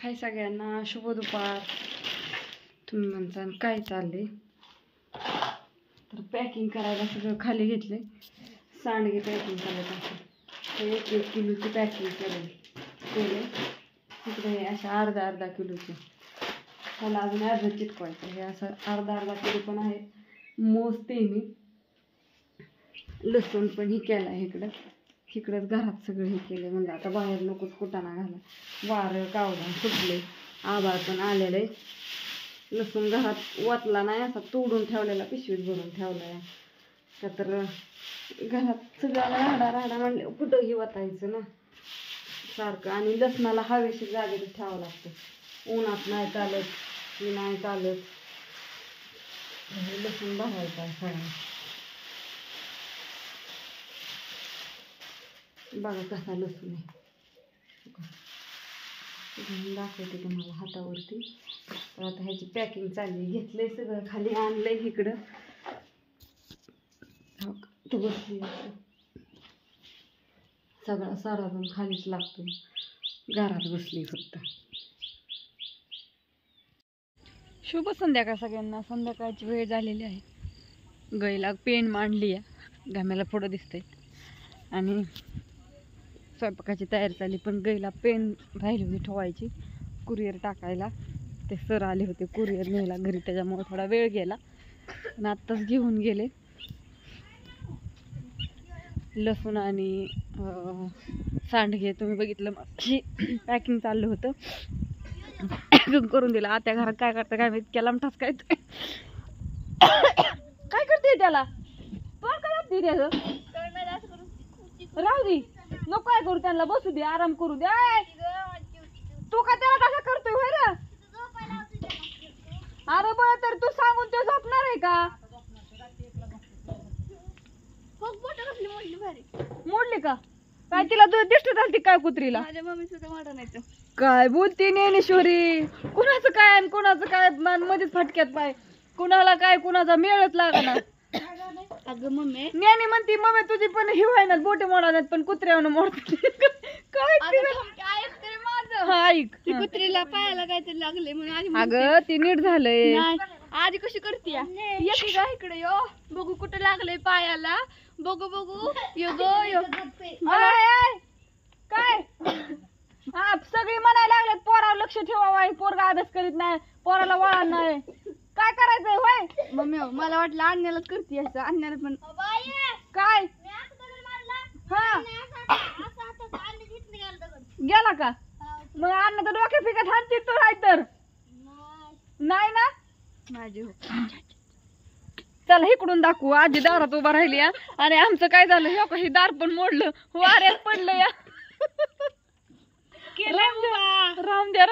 हाय सगळ्यांना, शुभ दुपार. तुम्ही म्हणता काय चालले? तर पॅकिंग करायला सगळं खाली घेतले. सांडगे पॅकिंग करायला असं 1-1 किलोची पॅकिंग केले. इकडे अशा अर्धा किलोची. मला अजून अर्ध चिटकवायचं. हे असं अर्धा किलो पण आहे. मोजते मी. लसूण पण ही केला आहे इकडंच घरात सगळं हे केले. म्हणजे आता बाहेर नकोच कुटाणा घाला. वारं कावडा सुटले, आभाळ पण आलेलं आहे. लसूण घरात वाटला नाही, असा तोडून ठेवलेला, पिशवीत भरून ठेवला आहे. का तर घरात सगळ्याला राहडा म्हणले कुठंही वाटायचं ना सारखं. आणि लसणाला हवेशीर जागेत ठेवावं लागतं. उन्हात नाही चालत, की नाही चालत. लसूण भरायचं आहे सगळं. बघा कसा लसूण आहे. दाखवते तुम्हाला हातावरती. तर आता ह्याची पॅकिंग चालली. घेतलंय सगळं खाली, आणलंय इकडं. तू बसली सगळा सारा पण खालीच लागतो. घरात बसली फक्त. शुभ संध्याकाळ सगळ्यांना. संध्याकाळची वेळ झालेली आहे. गाईला पेंड मांडली आहे, घाम्याला पुढं दिसतंय. आणि स्वयंपाकाची तयारी झाली. पण गाईला पेन राहिली होती ठेवायची, कुरिअर टाकायला. ते सर आले होते कुरिअर न्यायला घरी, त्याच्यामुळे थोडा वेळ गेला. पण आत्ताच घेऊन गेले. लसूण आणि सांडगे तुम्ही बघितलं. पॅकिंग चाललं होतं, पॅकिंग करून दिलं. आत्या घरात काय करतं काय माहित, इतक्या लांब काय काय करते त्याला? पण काय करते त्याचं? राहू दे, नको काय करू, त्यांना बसू दे, आराम करू दे. तू का त्याला कसा करतोय होय रे? अरे बरं, तर तू सांगून ते झोपणार आहे का? मोडली का काय? तिला दिष्ट झाली काय कुत्रीला? माझ्या मम्मी सुद्धा मोडा नाही. काय बोलती ज्ञानेश्वरी? कुणाचं काय आणि कुणाचं काय मध्येच फटक्यात पाय. कुणाला काय कुणाचा मेळच लागणार. अगं मम्मी ज्ञानी म्हणती मम्मी तुझी पण ही व्हायनात, बोटे मोडणार पण कुत्र्यावर मोडते. काय ऐक, कुत्रीला पायाला काहीतरी लागले म्हणून. अगं ती नीट झालंय. आधी कशी करते इकडे यो बघू कुठं लागलंय पायाला, बघू यो गो यो. काय हा सगळी म्हणायला लागल्यात पोरावर लक्ष ठेवावं, पोरगा अभ्यास करीत नाही, पोराला वळण नाही. काय करायचंय होय मम्मी? मला वाटलं अन्यालाच करते असं. अन्याला पण काय गेला का? मग अन्न तर डोक्या फिकत हात तू आहे तर नाही ना माझी. चला इकडून दाखवू. आजी दारात उभा राहिली आणि आमचं काय झालं हे दार पण मोडलं, वाऱ्यात पडलं या. राहून द्या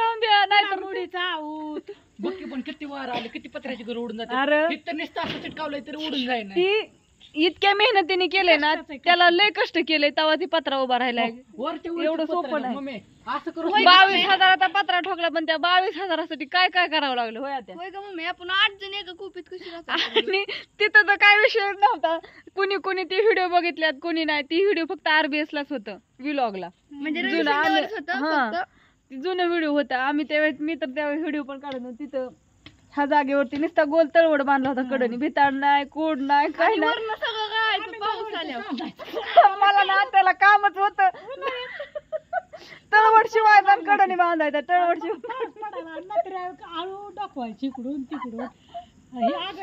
नाही तर मुडीचा आऊत. बघ पण किती वार आले, किती पत्र्याची घर उडून जाते. अरे इथं नुसतं असं चिटकावलंय तरी उडून जाईना. ती इतक्या मेहनतीने केले ना, त्याला लय कष्ट केले, तेव्हा ती पत्रा उभा राहिलाय. एवढं सोपं नाही. असं करू 22,000चा पत्रा ठोकला, पण त्या 22,000साठी काय करावं लागलं होय आता? होय का मम्मी? आपण 8 जण एका कोपीत कशी राहतो. आणि तिथं तर काय विषय नव्हता. कुणी ती व्हिडिओ बघितल्यात, कुणी नाही. ती व्हिडिओ फक्त RBS लाच होतं, व्लॉगला. म्हणजे जुनं व्हिडिओ होता. आम्ही त्यावेळेस मी तर त्यावेळेस व्हिडिओ पण काढत नव्हती. तिथं ह्या जागेवरती नुसता गोल तळवड बांधला होता कडनी, भिताड नाही, कोड नाही, काय नाही. मला ना त्याला कामच होत, तळवड शिवायचा आणि कडनी बांधायचा. तळवड शिवाय आळू दाखवायची इकडून तिकडून.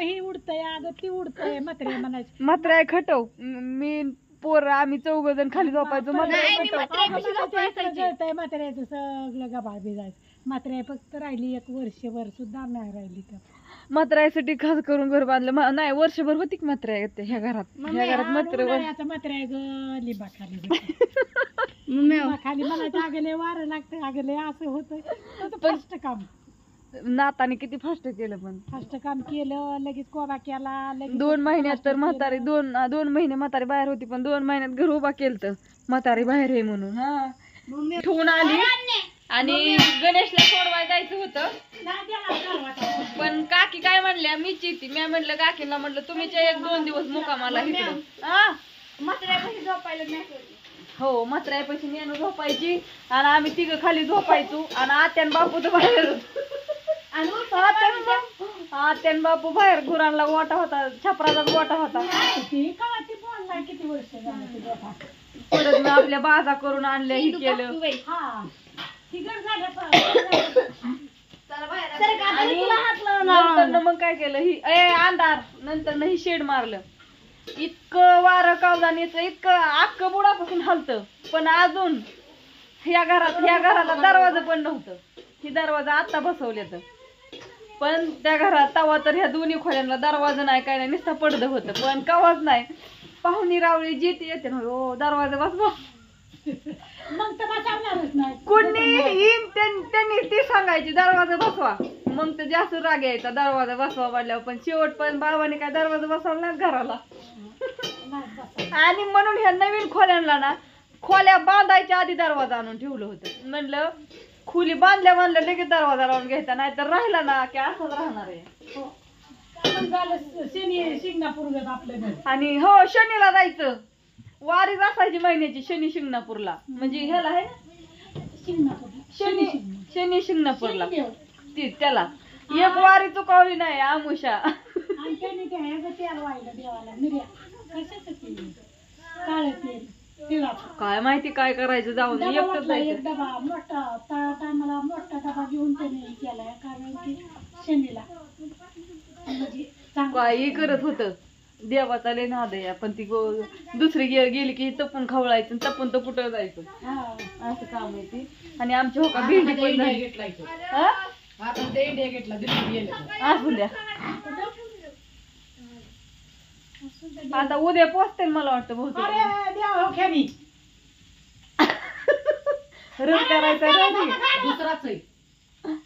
ही उडतंय, अगं ती उडतंय. म्हात्र्या म्हणायची, म्हात्र्या खटव. मी पोर आम्ही 4 जण खाली झोपायचो. म्हात्र्याचं सगळं गबाळ भिजायचं. म्हात्र्या फक्त राहिली 1 वर्षभर सुद्धा नाही राहिली. तर म्हात्र्यासाठी खास करून घर बांधलं नाही. वर्षभर होती की म्हात्र्या ह्या घरात. म्हात्र्या ग लिंबा खाली म्हणायचं अगले वारं लागतं, अगले असं होतं. फास्ट काम नाताने किती फास्ट केलं, पण फास्ट काम केलं. लगेच कोबा केला. 2 महिन्यात तर म्हातारी 2 महिने म्हातारी बाहेर होती, पण 2 महिन्यात घर उभा केलं म्हातारी बाहेर आहे म्हणून. हा ठेवून आली. आणि गणेशला सोडवाय जायचं होतं, पण काकी काय म्हणल्या, मीच येते. मी म्हणलं काकीला, म्हणलं तुम्हीच 1-2 दिवस मुकामाला इकडं. म्हाताऱ्यापाशी झोपायला नाही. हो म्हाताऱ्यापाशी नेणं झोपायची आणि आम्ही तिघं खाली झोपायचो आणि आत्यान बापू तर बाहेर आत्यान बापू बाहेर गुरांना गोटा होता छपराचा गोटा होता किती वर्ष झालं ते दोघा. परत मी आपल्या बाजा करून आणल्या ही केलं हा ती घर झालं आणि नंतर मग काय केलं ही अंधार नंतर ही शेड मारलं इतकं वारं कावदान याचं इतकं अख्खं बुडापासून हलतं पण अजून ह्या घराला दरवाजा पण नव्हतं ही दरवाजा आता बसवले तर पण त्या घरात तवा तर ह्या दोन्ही खोल्यांना दरवाजा नाही काय नाही नुसतं पडदं होतं पण कवाच नाही पाहुणी रावळी जिथे येते ना हो दरवाजा बसवा मग तर बसवणारच नाही कोणी येईन त्यांनी ती सांगायची दरवाजा बसवा मग तर जास्त राग यायचा दरवाजा बसवा वाढल्यावर पण शेवट पण बाबाने काय दरवाजा बसवला नाही घराला आणि म्हणून ह्या नवीन खोल्यांना ना खोल्या बांधायच्या आधी दरवाजा आणून ठेवलं होतं म्हणलं खोली बांधल्या लगेच दरवाजा लावून घ्यायचा नाही तर राहिला ना की असंच राहणार आहे झालं शनी शिंगणापूर आपलं घर. आणि हो शनीला जायचं वारीच असायची महिन्याची शनी शिंगणापूरला म्हणजे ह्याला आहे ना शनी शिंगणापूरला त्याला एक वारी चुकावली नाही आमुषा आणि त्यांनी ते ह्याचं तेल वाहिलं देवाला मिर्या कशाचं तेल काळं तेल तिळाचं काय माहिती काय करायचं जाऊन डबा एकटंच वाटला, एक जायचं डबा मोठा टायमाला मोठा डबा घेऊन त्याने केलाय कारण की शनीला म्हणजे चांगलं काही करत होत देवाचा लय नाद आहे पण ती दुसरी गेली की तपून खवळायचं तपून तर कुठं जायचं हा असं काम आहे ती आणि आमची हो का भेंडी पण झाली. हा? असू द्या आता उद्या पोचते मला वाटतं बहुतेक अरे देवा हो खेळी रस करायचा राहिली. दुसराच आहे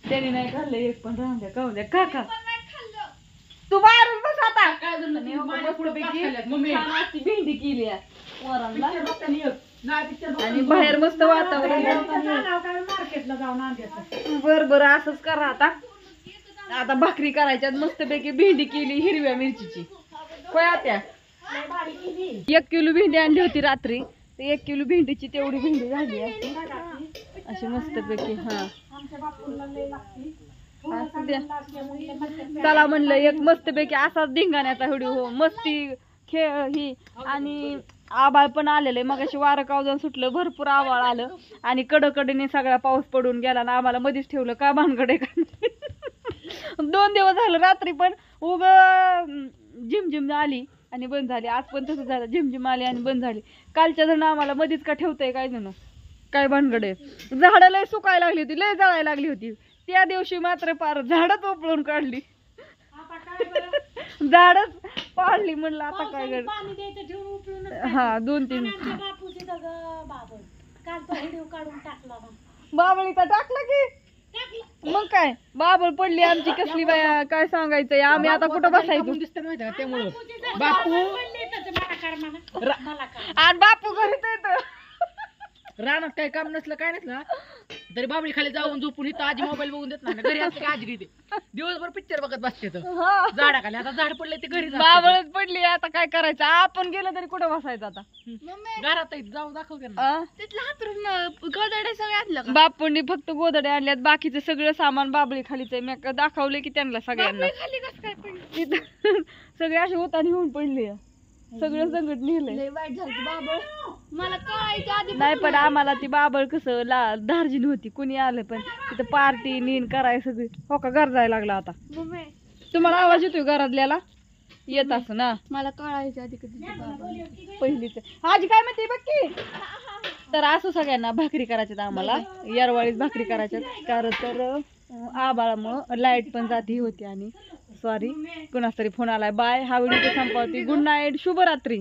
त्यांनी नाही खाल्लं एक पण राहून द्या खाऊन द्या काका तू बाहेरच बस आता आणि हो का मस्तपैकी छान अशी भेंडी केली आहे वरणला आणि बाहेर मस्त वातावरण मार्केटला जाऊन आणते बर असंच करा आता भाकरी करायच्यात मस्तपैकी भेंडी केली हिरव्या मिरचीची होय आत्या 1 किलो भेंडी आणली होती रात्री ते 1 किलो भेंडीची तेवढी भेंडी झाली आहे अशी मस्तपैकी हा असू द्या चला म्हणलं एक मस्तपैकी असाच धिंगाण्याचा व्हिडिओ हो मस्ती खेळ ही आणि आबाळ पण आलेलं आहे मग अशी वारं कावजून सुटलं भरपूर आबाळ आलं आणि कडकडीने सगळा पाऊस पडून गेला ना आम्हाला मध्येच ठेवलं का भानगडे का 2 दिवस झालं रात्री पण उग झिमझिम आली आणि बंद झाली आज पण तसं झालं झिमझिम आली आणि बंद झाली कालच्या जण आम्हाला मध्येच का ठेवतंय काय जण काय भानगडे झाडं लय सुकायला लागली होती लय जळायला लागली होती त्या दिवशी मात्र पार झाडच उपळून काढली झाडच पाडली म्हणलं आता काय कर पाणी द्यायचं ठेवून उठून हा 2-3 बापूची बाबळ काल तो व्हिडिओ काढून टाकला ना बाबळीचा टाकला की मग काय बाबळ पडली आमची कसली बाया काय सांगायचंय आम्ही आता कुठं बसायचो त्यामुळं बापू आणि बापू घरीच येत रानात काही काम नसलं काय नसलं तरी बाबळी खाली जाऊन झोपून इथं आजी मोबाईल बघून देत नाही घरी असते आजी घेते दिवसभर पिक्चर बघत बसते झाडाखाली आता झाड पडले ते घरी बाबळच पडली आता काय करायचं आपण गेलं तरी कुठं बसायचं आता घरात जाऊन दाखवते ना आ? तिथलं हातरून गोदडे सगळे आणलं का बापूंनी फक्त गोदडे आणल्यात बाकीचं सगळं सामान बाबळी खालीच आहे मी दाखवले की त्यांना सगळ्यांना खाली कसं काय पडलं तिथं सगळे असे होता नेऊन पडले सगळं संकट नेलंय लय वाईट झालं बाबळ मला कळायच्या आधी नाही पण आम्हाला ती बाबळ कसं धार्जिन होती कुणी आलं पण तिथं पार्टी नीन कराय सगळी हो का घर जायला लागला आता मम्मी तुम्हाला आवाज येतोय घरातल्याला येत असं ना मला कळायच्या आधी कधी ते बाबळ पहिलीच आजी काय म्हणते बघ की तर असं सगळ्यांना भाकरी करायच्यात आम्हाला येरवाळीच भाकरी करायच्यात कारण तर आबाळामुळं लाईट पण जाती होती आणि सॉरी कुणास तरी फोन आलाय बाय हा व्हिडिओ संपवते गुड नाईट शुभरात्री